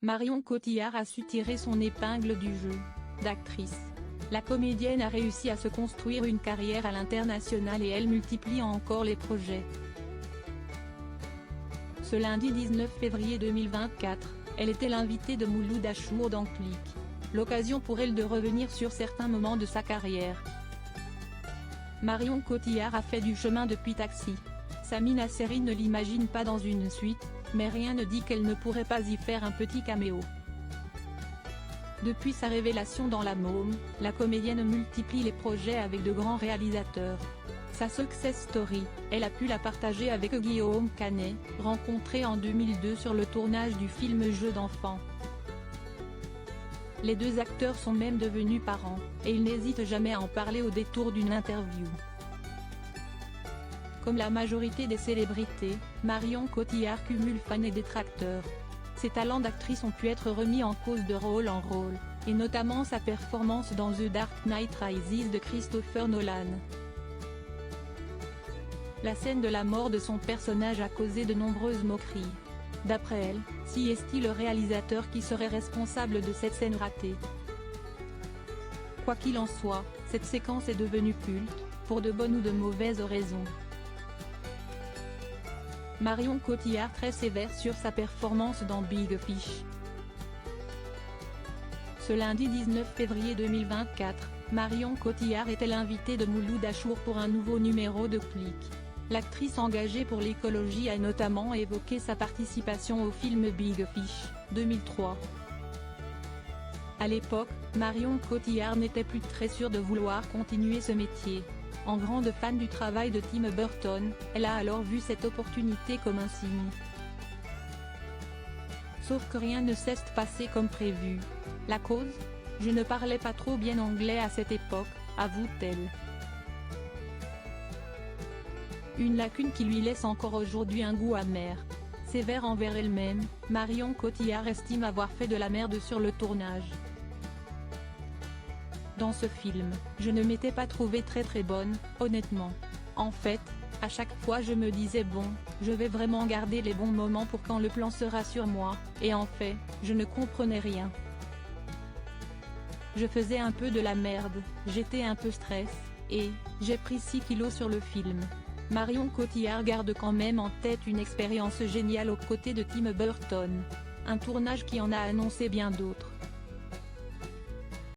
Marion Cotillard a su tirer son épingle du jeu d'actrice. La comédienne a réussi à se construire une carrière à l'international et elle multiplie encore les projets. Ce lundi 19 février 2024, elle était l'invitée de Mouloud Achour dans Click. L'occasion pour elle de revenir sur certains moments de sa carrière. Marion Cotillard a fait du chemin depuis Taxi. Sami Nasseri ne l'imagine pas dans une suite, mais rien ne dit qu'elle ne pourrait pas y faire un petit caméo. Depuis sa révélation dans La Môme, la comédienne multiplie les projets avec de grands réalisateurs. Sa success story, elle a pu la partager avec Guillaume Canet, rencontré en 2002 sur le tournage du film Jeux d'enfants. Les deux acteurs sont même devenus parents, et ils n'hésitent jamais à en parler au détour d'une interview. Comme la majorité des célébrités, Marion Cotillard cumule fans et détracteurs. Ses talents d'actrice ont pu être remis en cause de rôle en rôle, et notamment sa performance dans The Dark Knight Rises de Christopher Nolan. La scène de la mort de son personnage a causé de nombreuses moqueries. D'après elle, si est-il le réalisateur qui serait responsable de cette scène ratée. Quoi qu'il en soit, cette séquence est devenue culte, pour de bonnes ou de mauvaises raisons. Marion Cotillard très sévère sur sa performance dans Big Fish. Ce lundi 19 février 2024, Marion Cotillard était l'invitée de Mouloud Achour pour un nouveau numéro de Click. L'actrice engagée pour l'écologie a notamment évoqué sa participation au film Big Fish, 2003. À l'époque, Marion Cotillard n'était plus très sûre de vouloir continuer ce métier. En grande fan du travail de Tim Burton, elle a alors vu cette opportunité comme un signe. Sauf que rien ne s'est passé comme prévu. La cause ? Je ne parlais pas trop bien anglais à cette époque, avoue-t-elle. Une lacune qui lui laisse encore aujourd'hui un goût amer. Sévère envers elle-même, Marion Cotillard estime avoir fait de la merde sur le tournage. Dans ce film, je ne m'étais pas trouvée très bonne, honnêtement. En fait, à chaque fois je me disais bon, je vais vraiment garder les bons moments pour quand le plan sera sur moi, et en fait, je ne comprenais rien. Je faisais un peu de la merde, j'étais un peu stress, et j'ai pris 6 kilos sur le film. Marion Cotillard garde quand même en tête une expérience géniale aux côtés de Tim Burton. Un tournage qui en a annoncé bien d'autres.